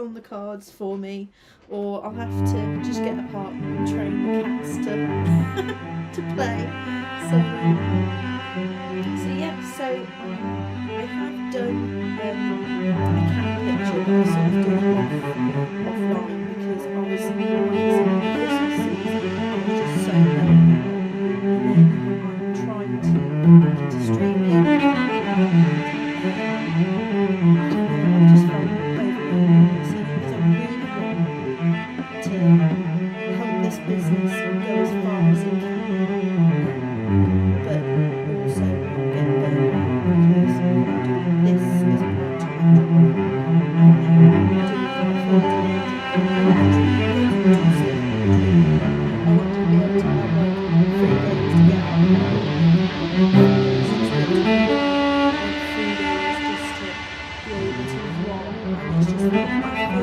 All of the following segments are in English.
on the cards for me, or I'll have to just get a partner and train the cats to play. So yeah, so I have done a cat picture, but I sort of did offline because I was in the Christmas season. I was just so low now, and then I'm trying to get back into streaming. I just felt overwhelmed with this because I really want to help this business go as far as it can, but also not get burned out because I'm doing this as a part-time job and then doing that full-time job. I want to be able to have like 3 days to get out and about, and 3 days just to be able to vlog, and it's just like I feel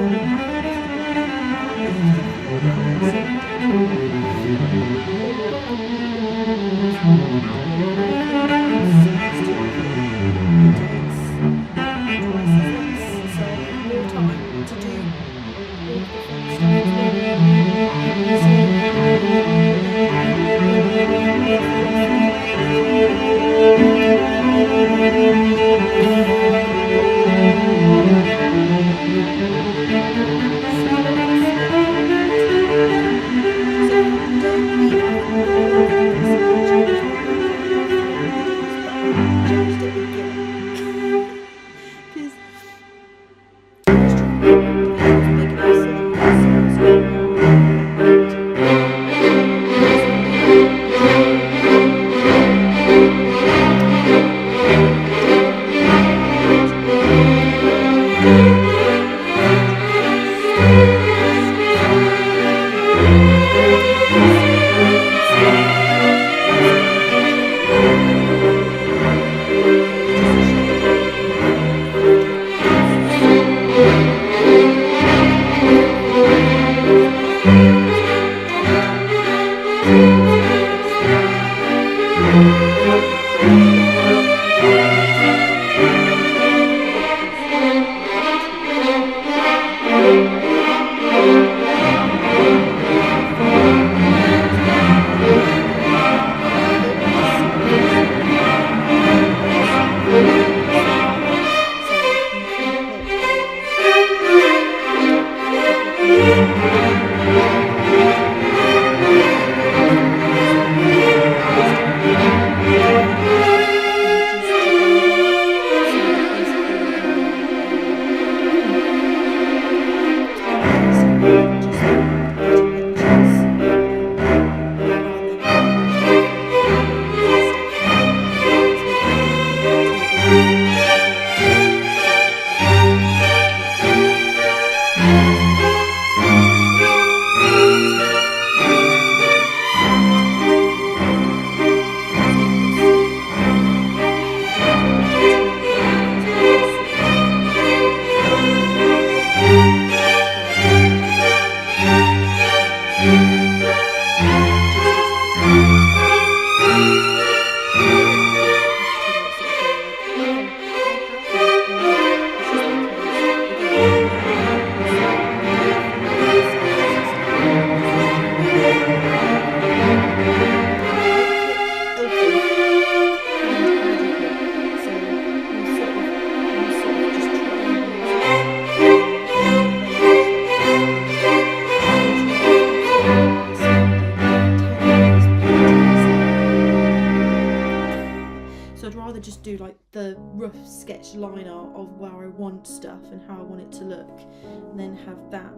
do like the rough sketch line art of where I want stuff and how I want it to look, and then have that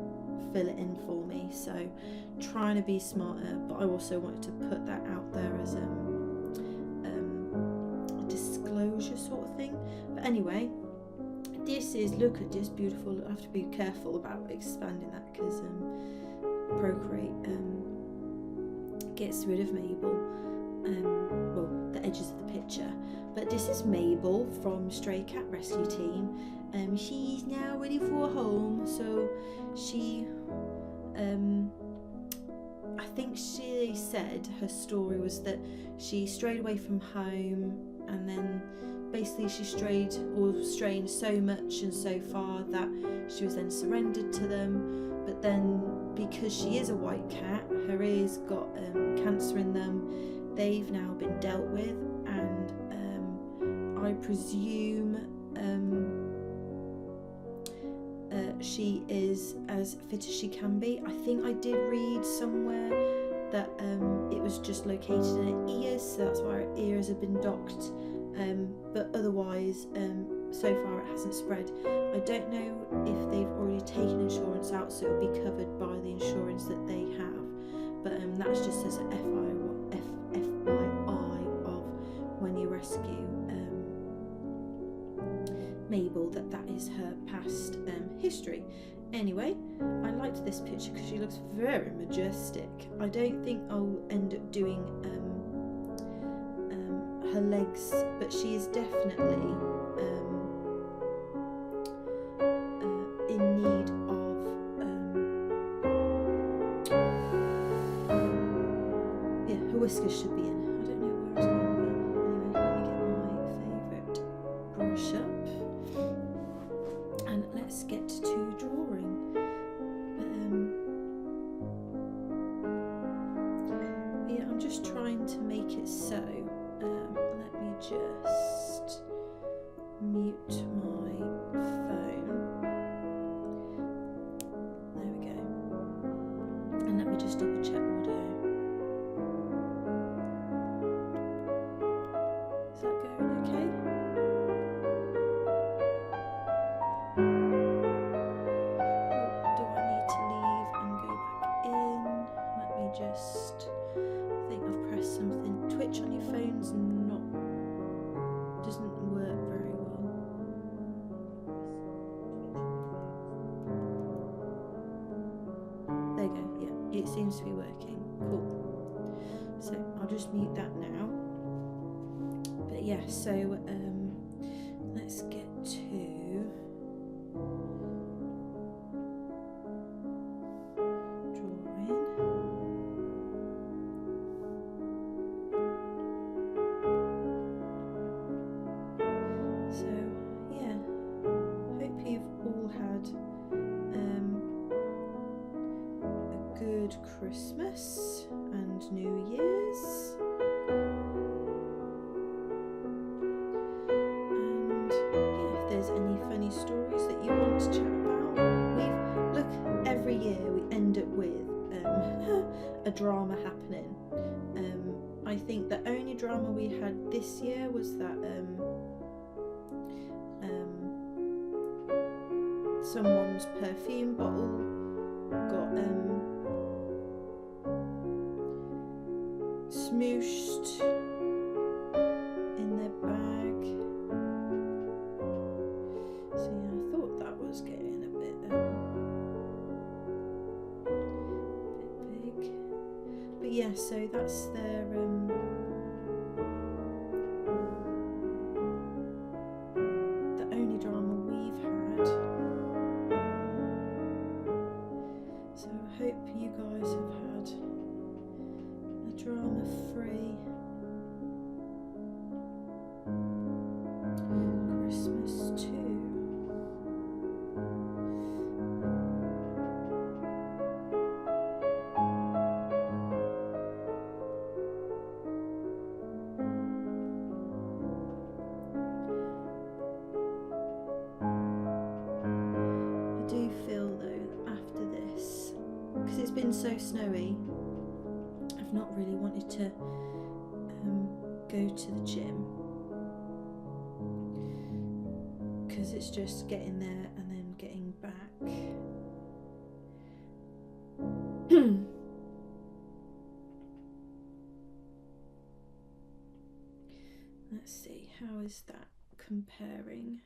fill it in for me. So trying to be smarter, but I also wanted to put that out there as a disclosure sort of thing. But anyway, this is, look at this beautiful. I have to be careful about expanding that because Procreate gets rid of Mabel, well, the edges of the picture. But this is Mabel from Stray Cat Rescue Team. She's now ready for a home. So she, I think she said her story was that she strayed away from home and then basically she strayed or strained so much and so far that she was then surrendered to them. But then, because she is a white cat, her ears got cancer in them. They've now been dealt with, and I presume she is as fit as she can be. I think I did read somewhere that it was just located in her ears, so that's why her ears have been docked. But otherwise, so far it hasn't spread. I don't know if they've already taken insurance out, so it'll be covered by the insurance that they have. But that's just as an FYI of when you rescue Mabel, that is her past history. Anyway, I liked this picture because she looks very majestic. I don't think I'll end up doing her legs, but she is definitely in need of her whiskers should be in. I don't know where I was going with that. Anyway, let me get my favourite brush up and let's get to drawing. Yeah, I'm just trying to make it so. Let me just mute my phone. There we go. And let me just double check audio. Is that going okay? Or do I need to leave and go back in? Let me just... I think I've pressed something. Twitch on your phone's doesn't work very well. There you go, yeah, it seems to be working. Cool. So I'll just mute that now. But yeah, so let's get to drawing. So yeah, hope you've all had a good Christmas and New Year's. And yeah, if there's any funny stories that you want to chat about, look, every year we end up with a drama happening. I think the only drama we had this year was that someone's perfume bottle got smooshed in their bag. So yeah, I thought that was getting a bit big. But yeah, so that's their the only drama we've had. So I hope you guys have had a drama-free Christmas too. I do feel though that after this, because it's been so snowy, I've not really wanted to go to the gym, because it's just getting there and then getting back. Let's see, how is that comparing?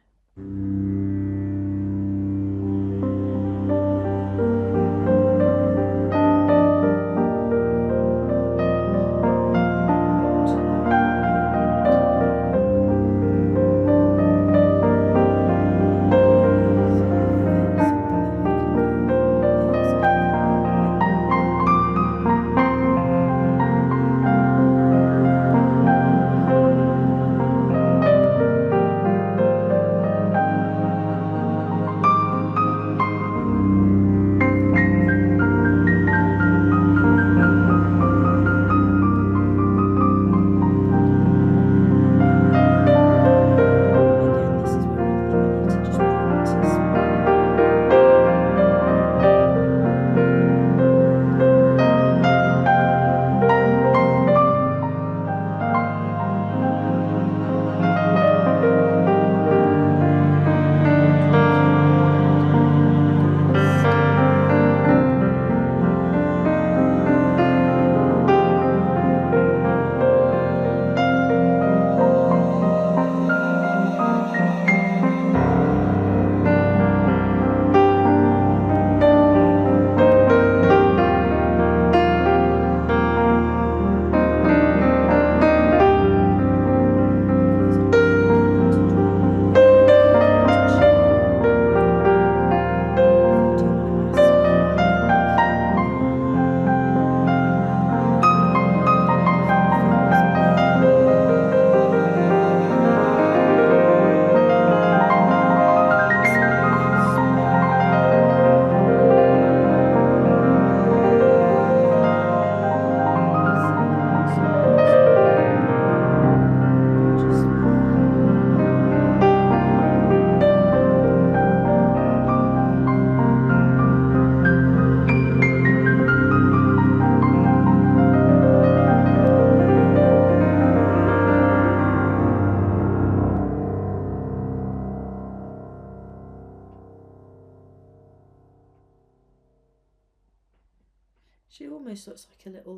almost looks like a little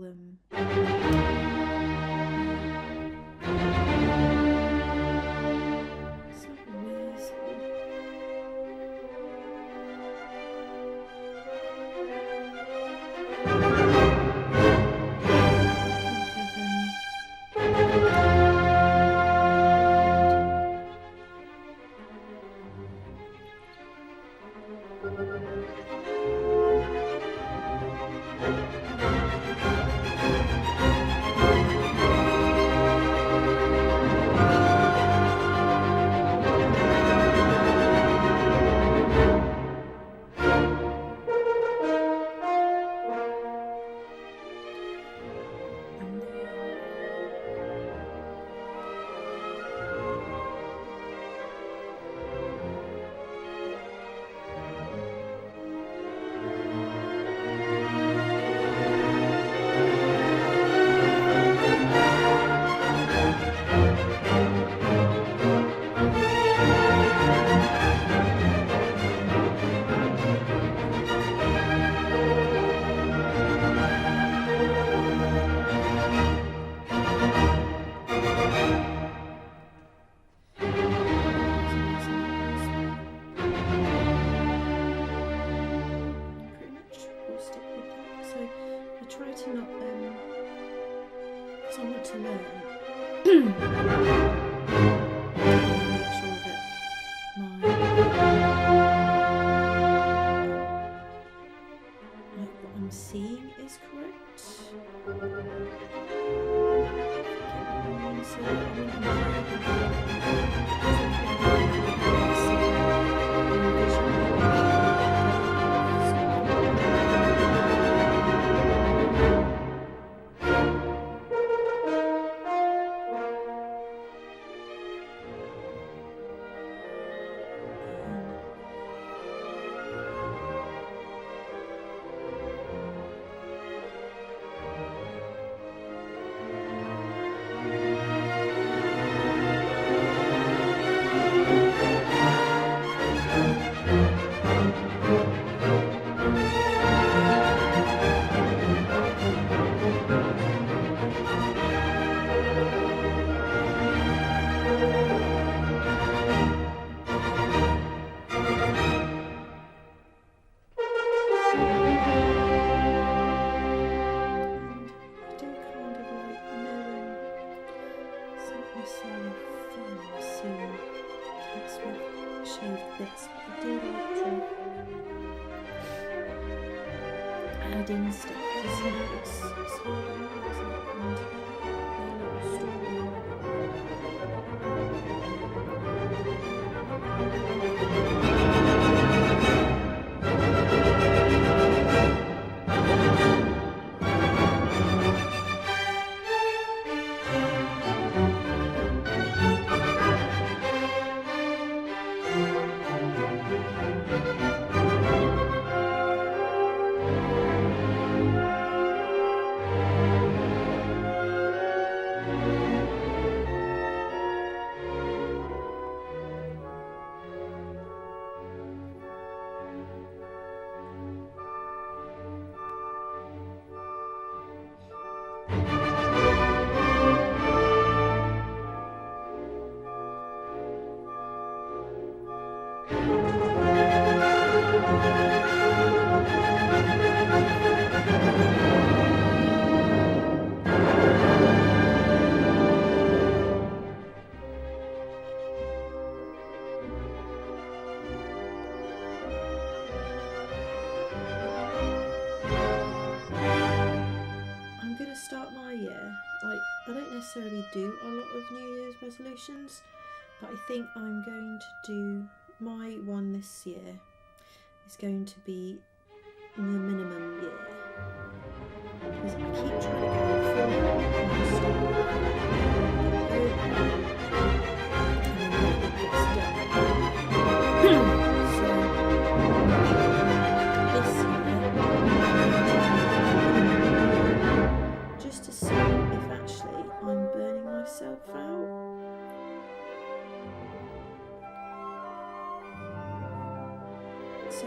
it's like a weasel. Adding stuff, it's hard, isn't it? And their necessarily do a lot of New Year's resolutions, but I think I'm going to do my one this year is going to be the minimum year, because I keep trying to go full just to see if actually I'm burning myself out. So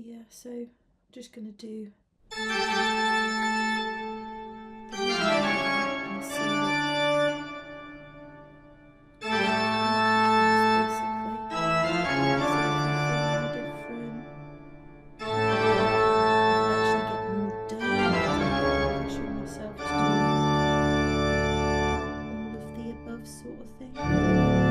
yeah, so I'm just going to do the and see what sort of thing.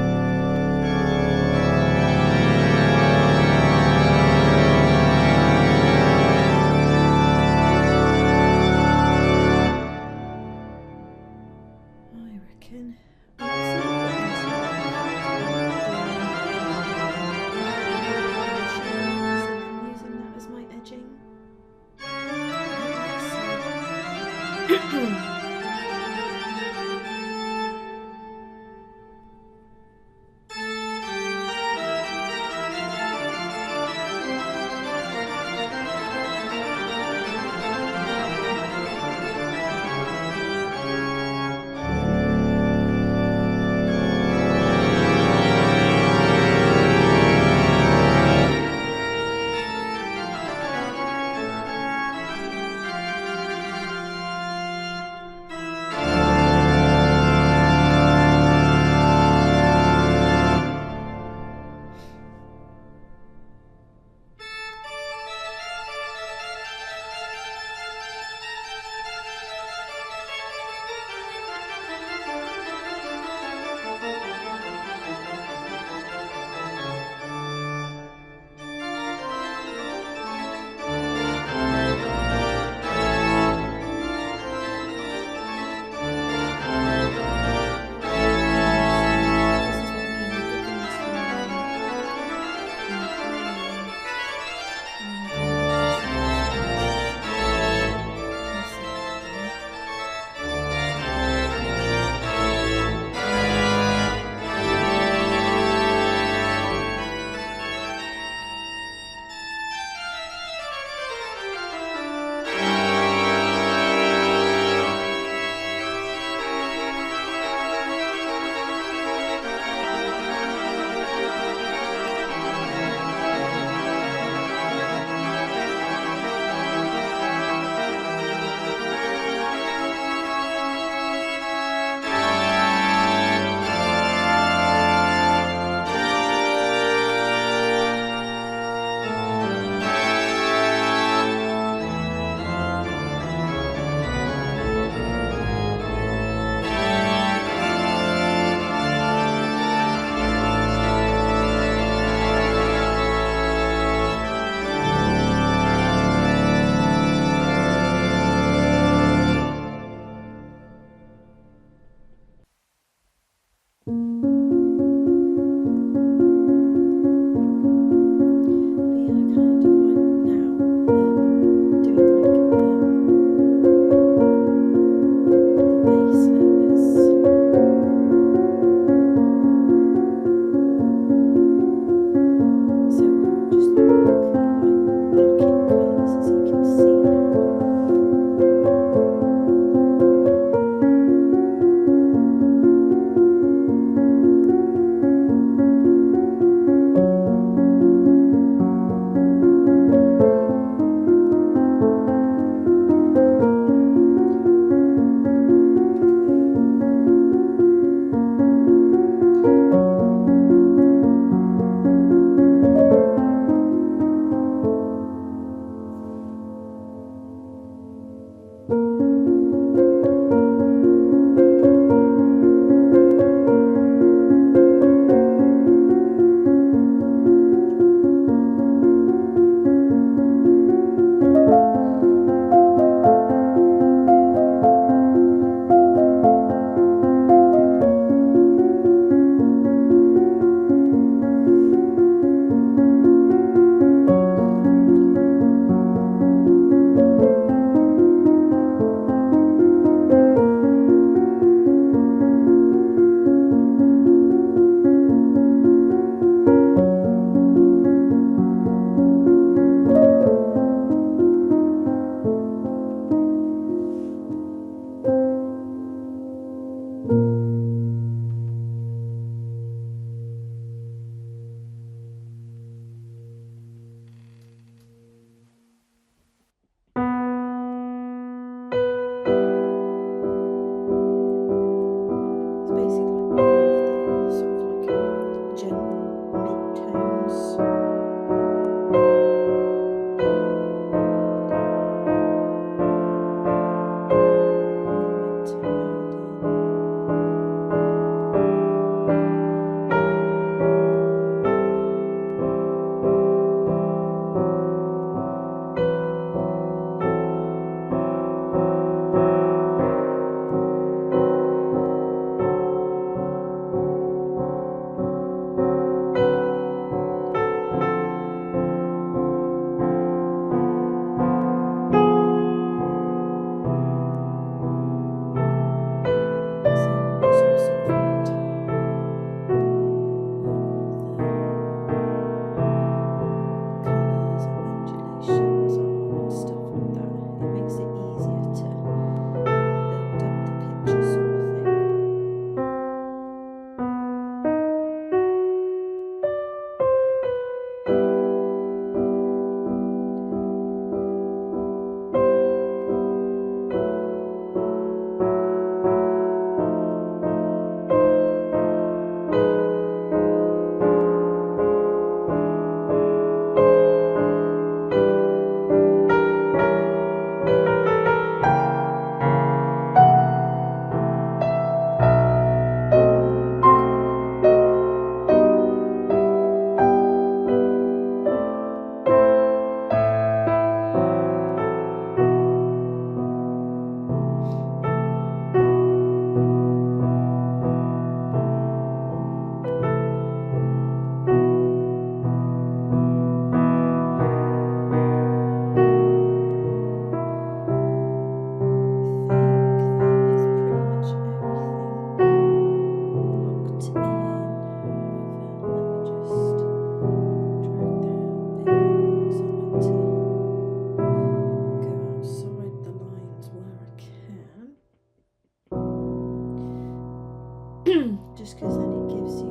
just because then it gives you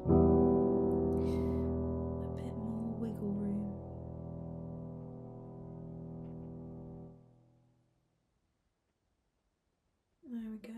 a bit more wiggle room. There we go.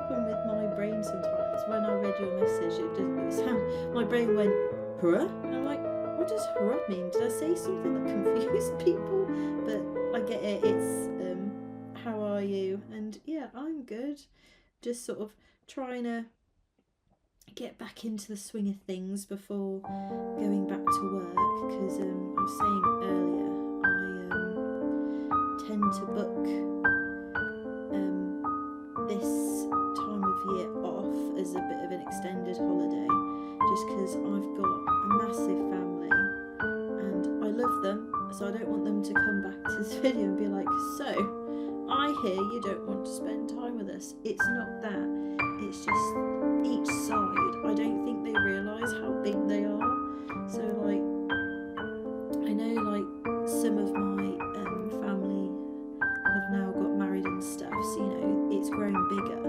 problem with my brain sometimes. When I read your message, it didn't sound. My brain went hurrah, and I'm like, what does hurrah mean? Did I say something that confused people? But I get it. It's how are you? And yeah, I'm good. Just sort of trying to get back into the swing of things before going back to work, because I was saying earlier, I tend to book this time of year off as a bit of an extended holiday, just because I've got a massive family and I love them, so I don't want them to come back to this video and be like, so I hear you don't want to spend time with us. It's not that, it's just each side, I don't think they realise how big they are. So like, I know like some of my family have now got married and stuff, so you know, it's grown bigger,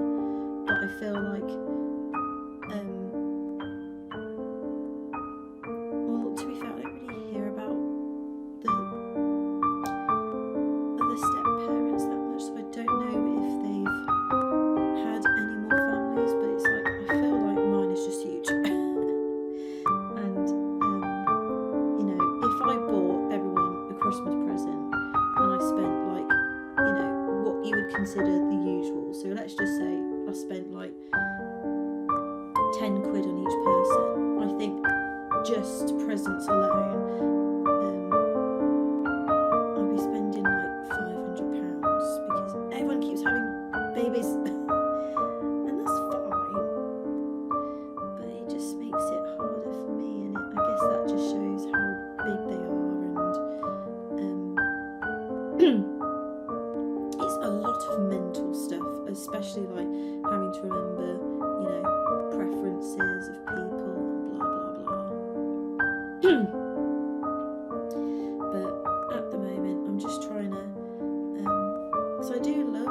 but I feel like well, to be fair, I don't really hear about the other step parents that much, so I don't know if they've had any more families, but it's like, I feel like mine is just huge. And you know, if I bought everyone a Christmas present and I spent like, you know, what you would consider the usual, so let's just say I spent like 10 quid on each person, I think just presents alone, I'll be spending like £500 because everyone keeps having babies. And that's fine, but it just makes it harder for me, and I guess that just shows how big they are, and it's a lot of mental stuff, especially like having to remember, you know, preferences of people and blah blah blah. But at the moment I'm just trying to because I do love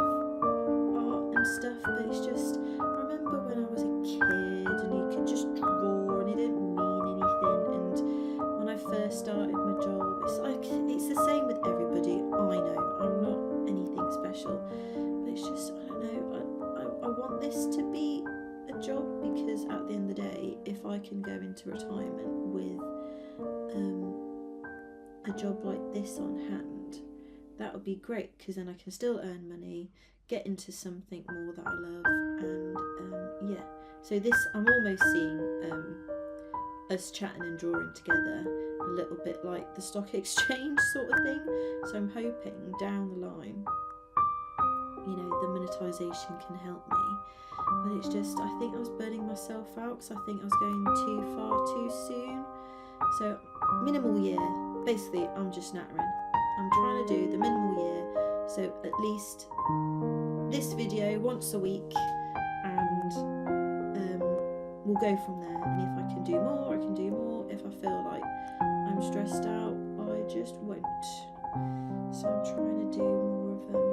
art and stuff, but it's just, I remember when I was a kid and you could just draw and it didn't mean anything, and when I first started my job, it's like, it's the same with everybody. I know I'm not anything special, but it's just, I don't know, I want this to be a job, because at the end of the day, if I can go into retirement with a job like this on hand, that would be great, because then I can still earn money, get into something more that I love, and yeah. So this, I'm almost seeing us chatting and drawing together a little bit like the stock exchange sort of thing. So I'm hoping down the line, you know, the monetization can help me. But it's just, I think I was burning myself out, because I think I was going too far too soon. So minimal year, basically I'm just nattering. I'm trying to do the minimal year, so at least this video once a week, and we'll go from there. And if I can do more, I can do more. If I feel like I'm stressed out, I just won't. So I'm trying to do more of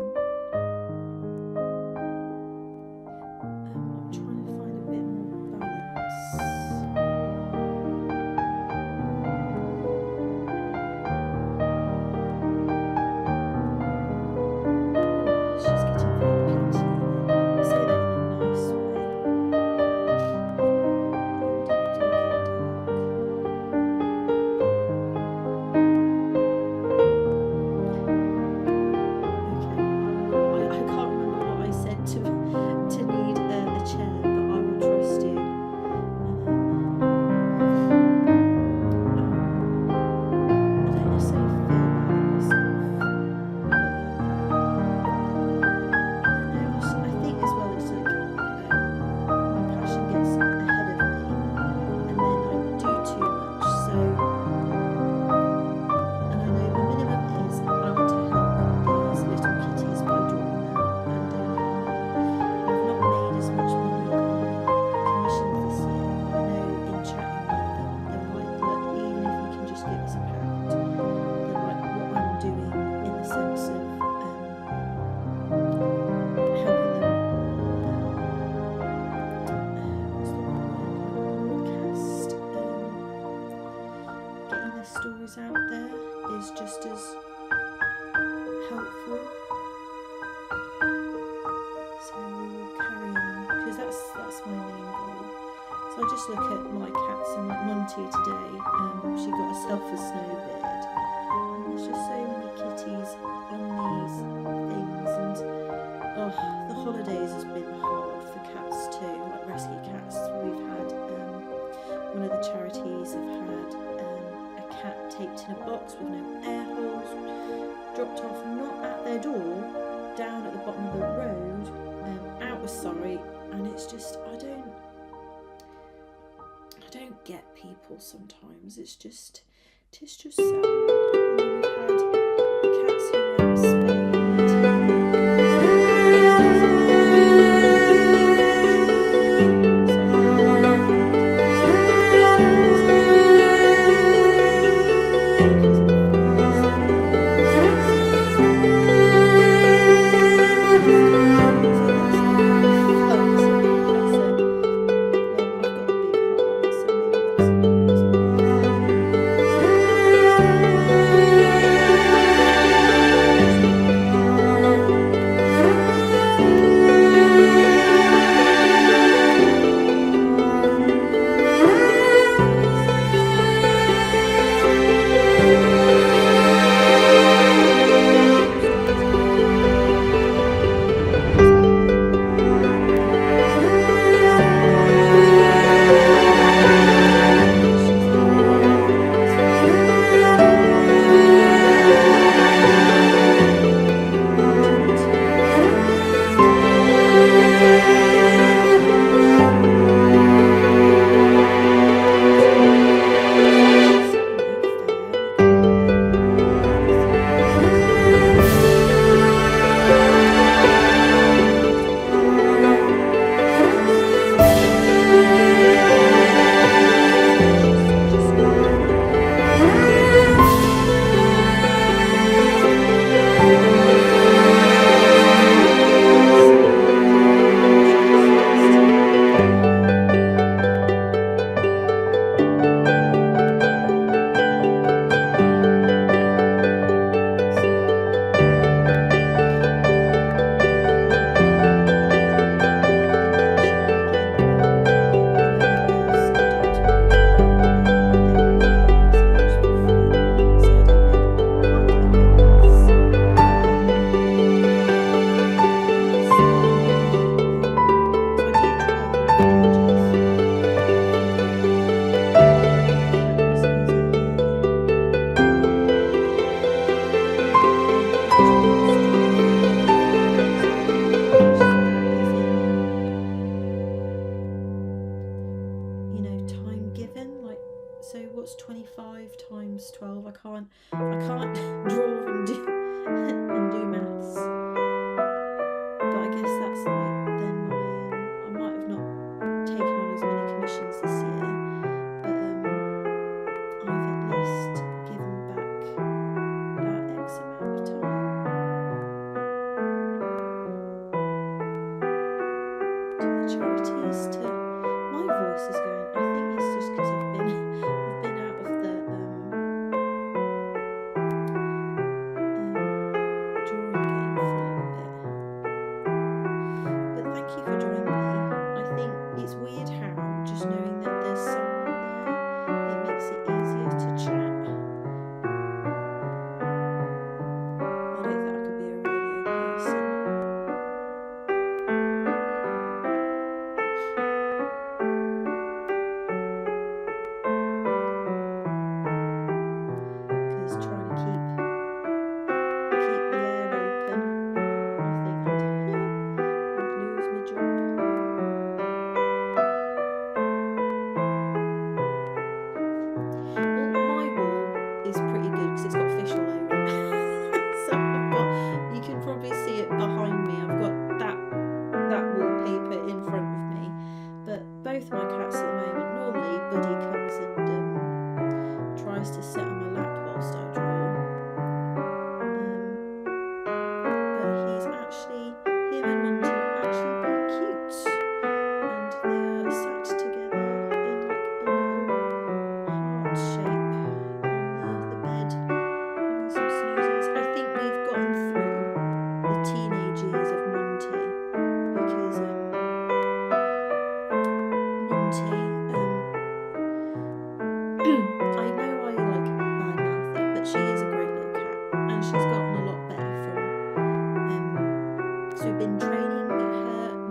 I'm trying to find a bit more balance. She's getting very painty. I say that in a nice way. stories out there is just as helpful. So we will carry on, that's my main goal. So I just look at my cats, and like Monty today, she got herself a snow beard, and there's just so many kitties on these things, and the holidays has been hard for cats too, like rescue cats. We've had one of the charities have had a cat taped in a box with no air holes, dropped off not at their door, down at the bottom of the road, out of Surrey, and it's just I don't get people sometimes. It's just sad. And then we've had cats who went spayed. What's 25 times 12? I can't draw and do maths. But I guess that's like then I might have not taken on as many commissions this year, but I've at least given back that X amount of time to the charities. My voice is going. I think it's just because I've been out of the drawing game for a little bit. But thank you for joining me. I think it's weird how just knowing that there's someone there, it makes it easier to chat. I don't think I could be a radio person.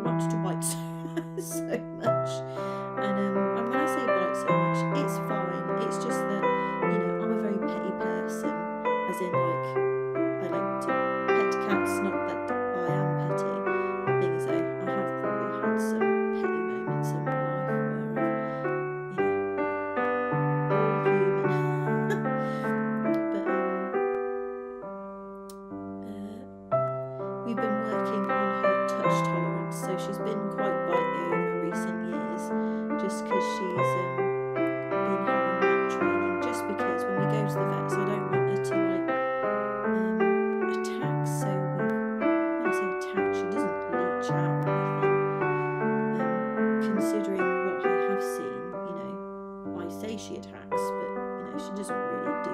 not to bite so much. And when I say bite so much, it's fine. It's just that, you know, I'm a very petty person, as in like I like to pet cats. Not that I am petty. The thing is, though, I have probably had some petty moments in my life where I've, you know, all human. But we've been working on her touch tolerance, so she's been quite bitey over recent years, just because she's been having that training. Just because when we go to the vets, I don't want her to like attack. So when I say attack, she doesn't leech out or anything. Considering what I have seen, you know, I say she attacks, but you know, she doesn't really do.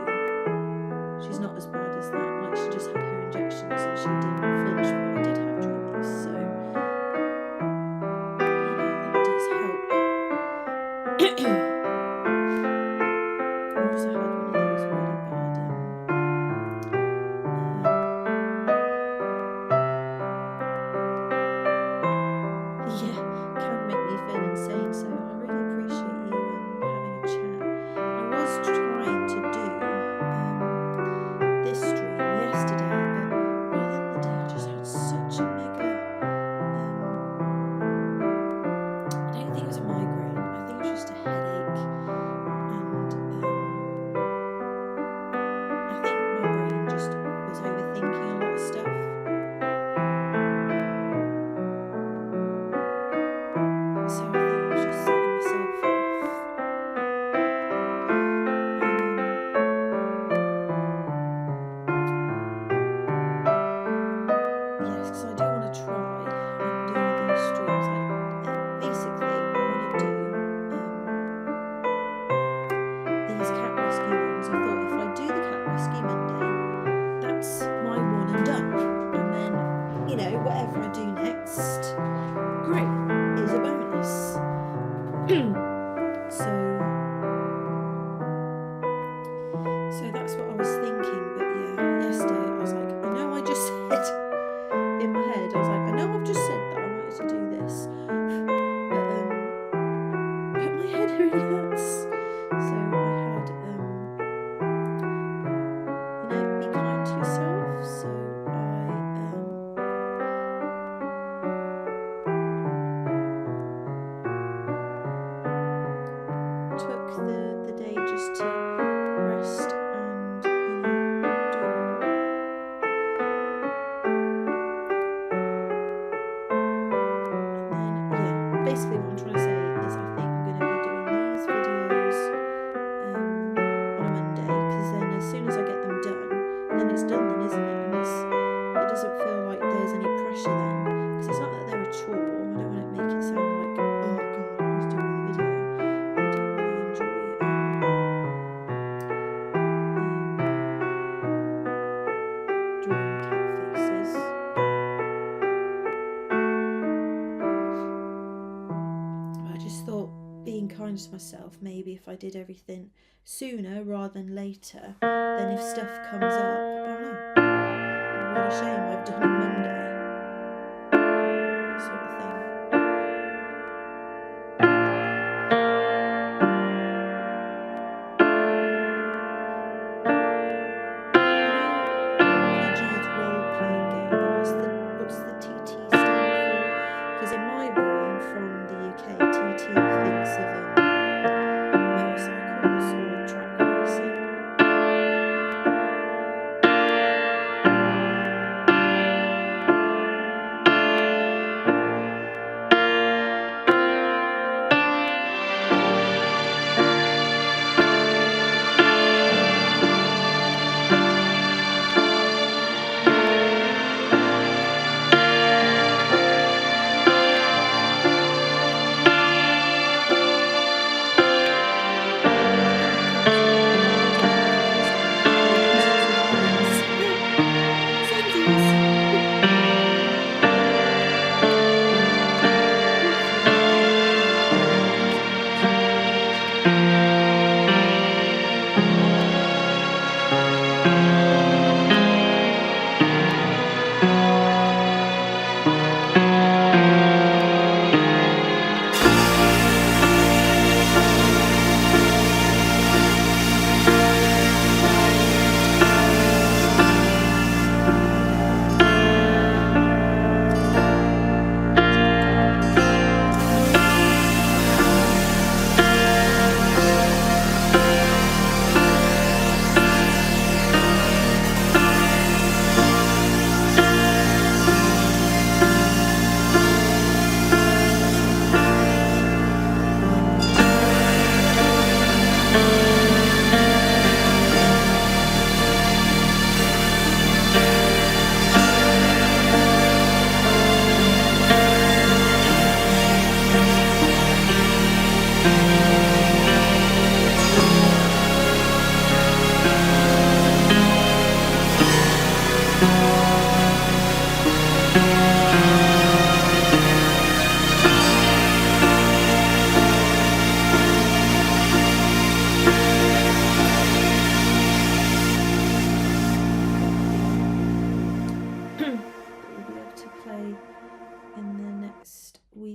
She's not as bad as that. Like, she just had her injections and she didn't flinch, but I did have treatments, so you know, that does help. I also had one of those really bad yeah, can make me feel insane, so I really appreciate you having a chat. I was trying to do this stream yesterday, but by the end of the day I just had such a mega I don't think it was a migraine, I think it was just a headache, and I think my brain just was overthinking a lot of stuff. So I think I was just setting myself off. Yes, because I do want to try and do these streams. Basically, I want to do these cat rescue ones. I thought if I do the cat rescue Monday, that's my one and done. And then, you know, whatever I do next, great, is a bonus. So that's what I was thinking. But yeah, yesterday I was like, I know I just said in my head, I was like, I know I've just said that I wanted to do this, but my head really hurts. So I had, you know, be kind to yourself. So I took the day just to rest and, you know, do a lot. And then, yeah, basically what I'm trying to say is I think I'm going to be doing these videos on a Monday, because then as soon as I get them done, then it's done then, isn't it? And it doesn't feel like there's any pressure then, because it's not that they're a chore. I don't want to make it sound like, oh god, I was doing the video. I do really enjoy drawing cat faces. But I just thought, being kind to myself, maybe if I did everything sooner rather than later, then if stuff comes up, oh no, what a shame I've done it Monday, sort of thing. RPG's role-playing game, but what's the TT stand for? Because in my brain from the UK, TT thinks of motorcycles or track racing.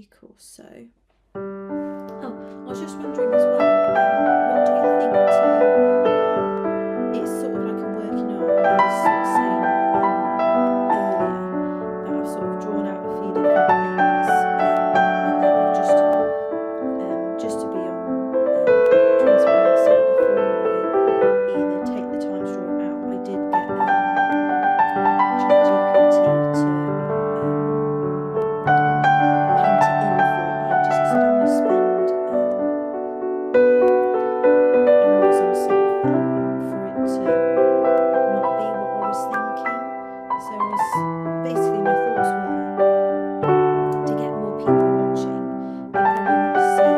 week or so. Oh, I was just wondering as well, what do you think it's sort of like a working out, I was sort of saying earlier, that I've sort of drawn out a few different things, and then I've just to be on transparency, before I either take the time to draw it out, I did get ChatGPT to paint it in for me, just because I don't want to spend hours on something for it to not be what I was thinking. So basically my thoughts were to get more people watching. They probably want to see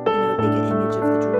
a bigger image of the drawing.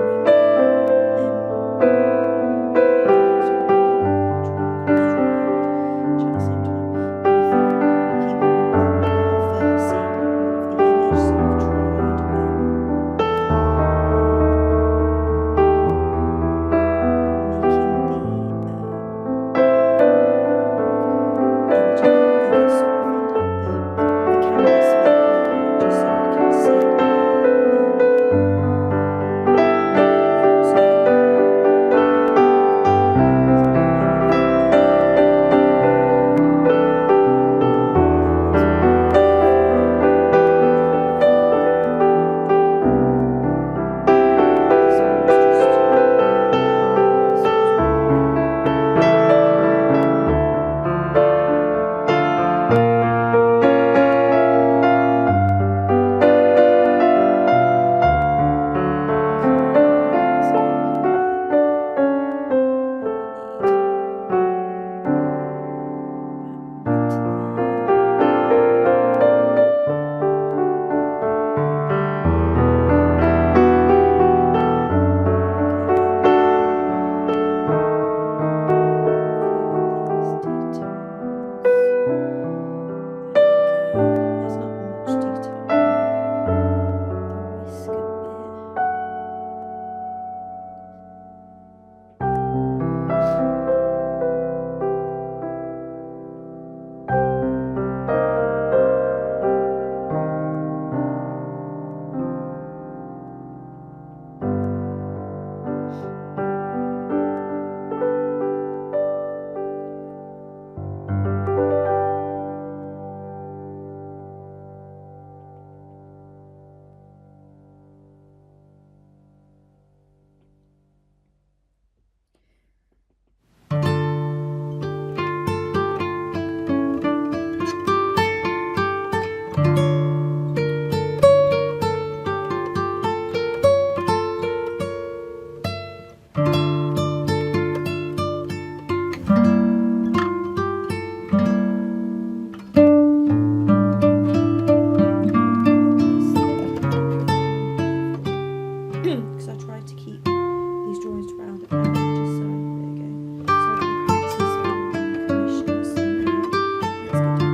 Because I try to keep these drawings to round it out, just so there you go. So I can practice on commissions. So now let's get to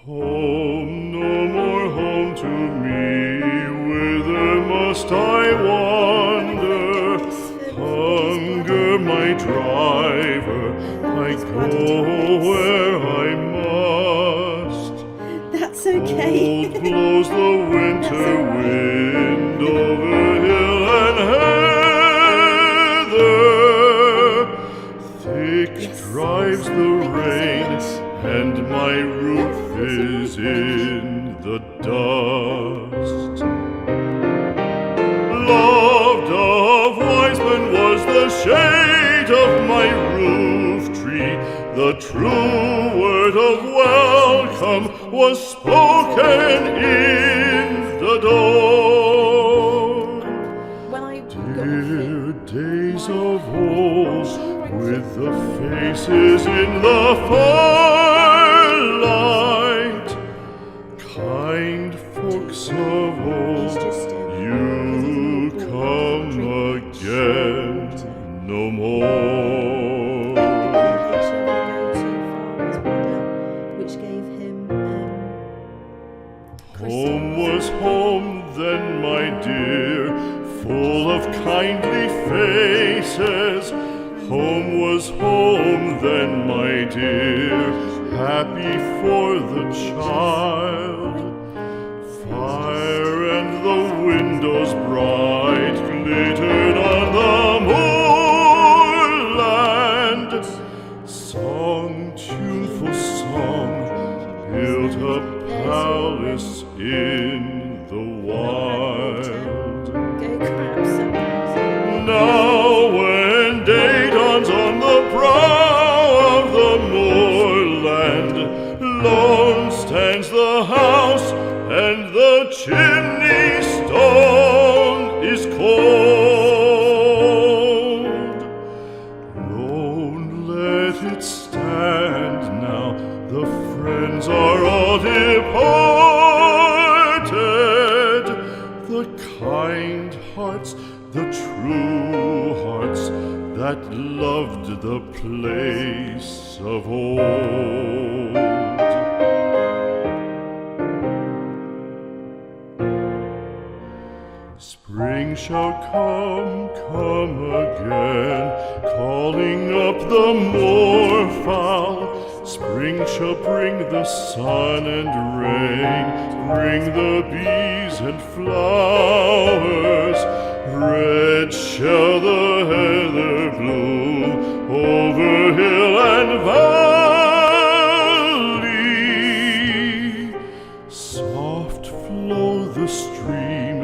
Home, no more home to me, whither must I wander? Hunger, my driver, I go where I must. That's okay. Cold blows the winter wind over hill and heather. Thick drives the rain, and my roof is in the dust. Loved of wise men was the shade of my roof tree. The true word of welcome was spoken in the door. Dear days of old, with the faces in the firelight, kind folks of old, you come again no more. Which gave him home was home then, my dear, full of kindly faces. Home was home then, my dear, happy for the child. Fire and the windows bright glittered on the moorland. Song, tuneful song, built a palace in the wild. Now when day dawns on the brow of the moorland, lone stands the house and the chimney stone is cold. Lone, let it stand now, the friends are all departed. The kind hearts, the true hearts that loved the place of old. Spring shall come again, calling up the moorfowl. Spring shall bring the sun and rain, bring the bees and flowers. Red shall the heather bloom over hill and valley. Soft flow the stream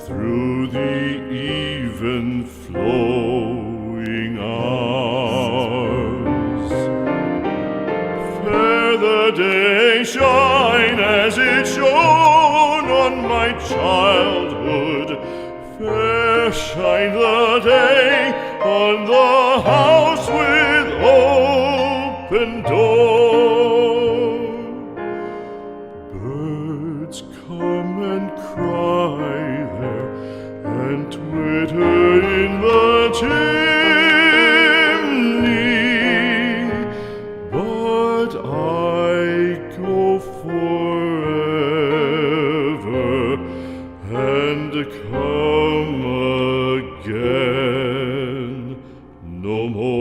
through the even flowing hours. Fair the day shine as it shone on my childhood. Fair shine the day on the house with open door. Birds come and cry there and twitter in the chimney, but I go forever and come again no more.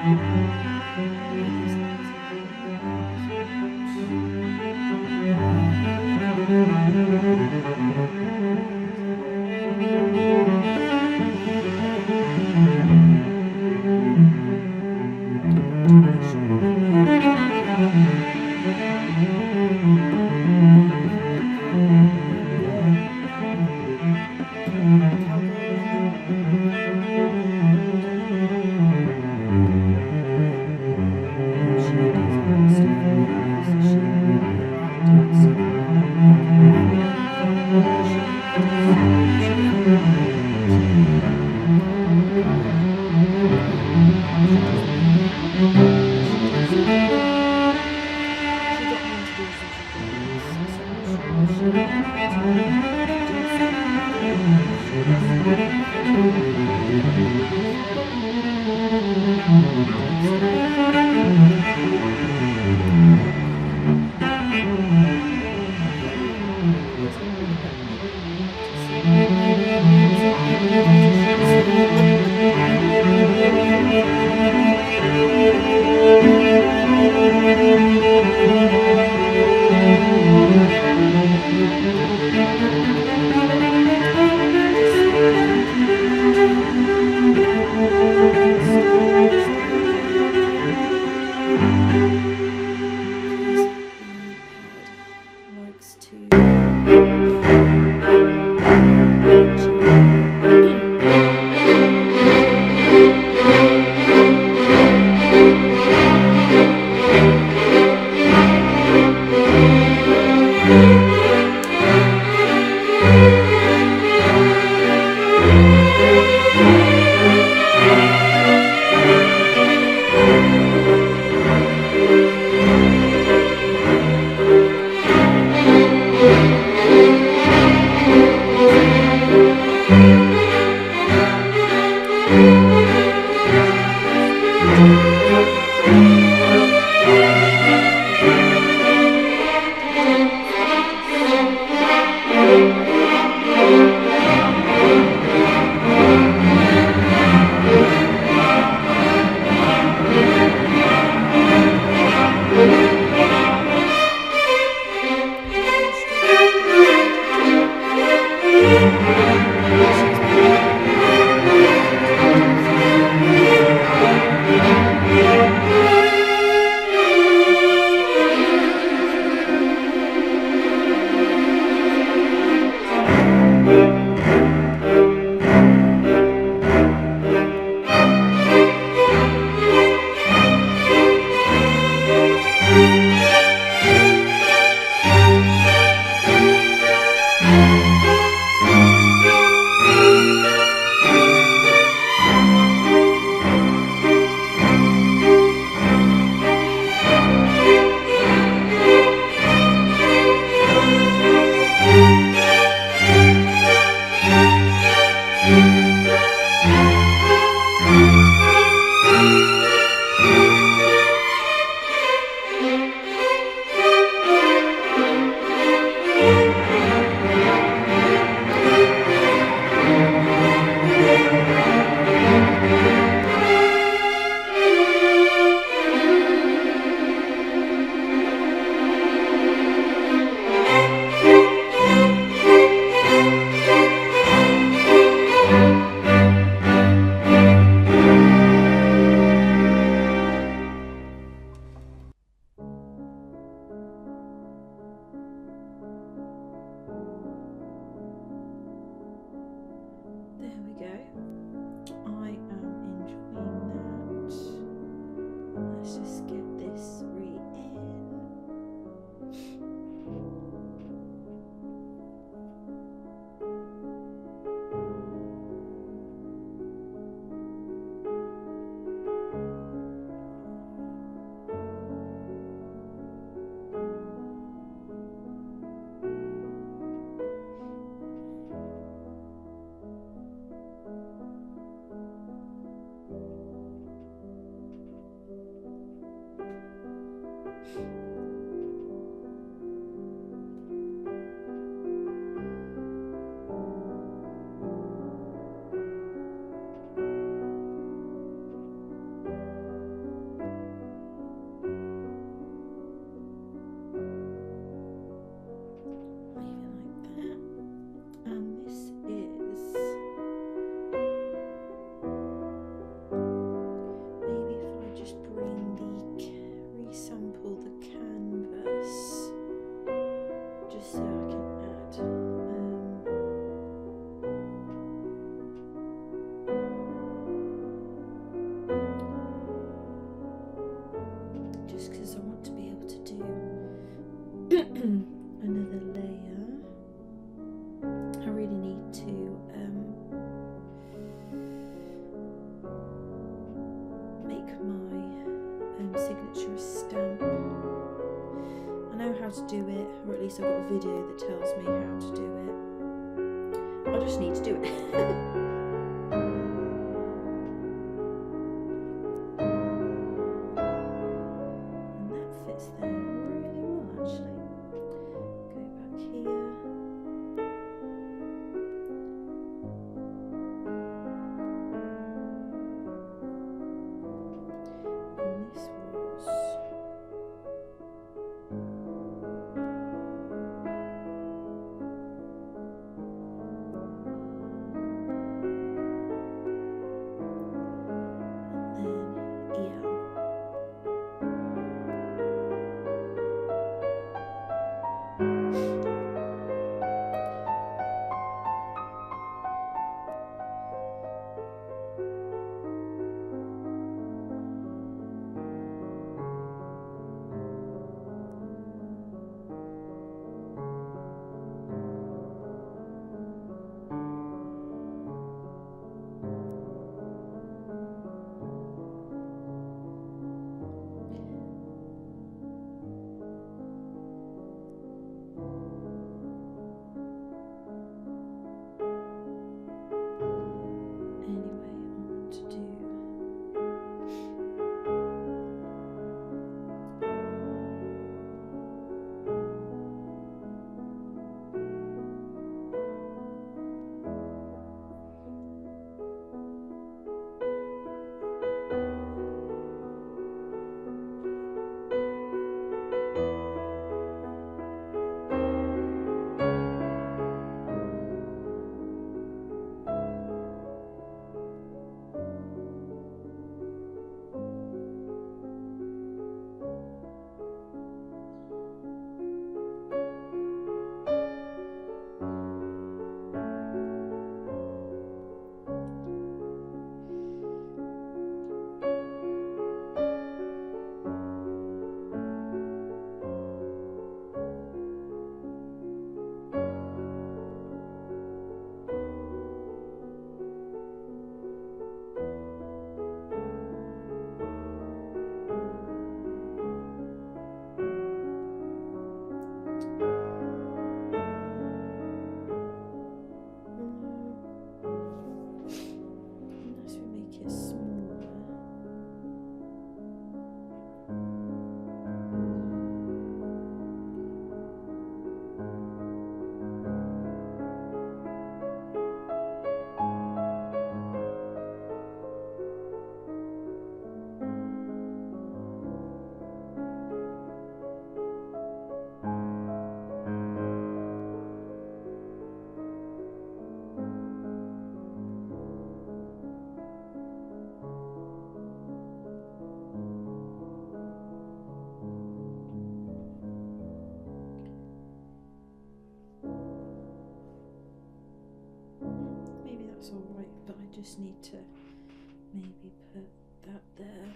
She does just because I want to be able to do another layer. I really need to make my signature a stamp. I know how to do it, or at least I've got a video that tells me how to do it. I just need to do it. And that fits there really well, actually. Go back here. And this was maybe that's all right, but I just need to maybe put that there.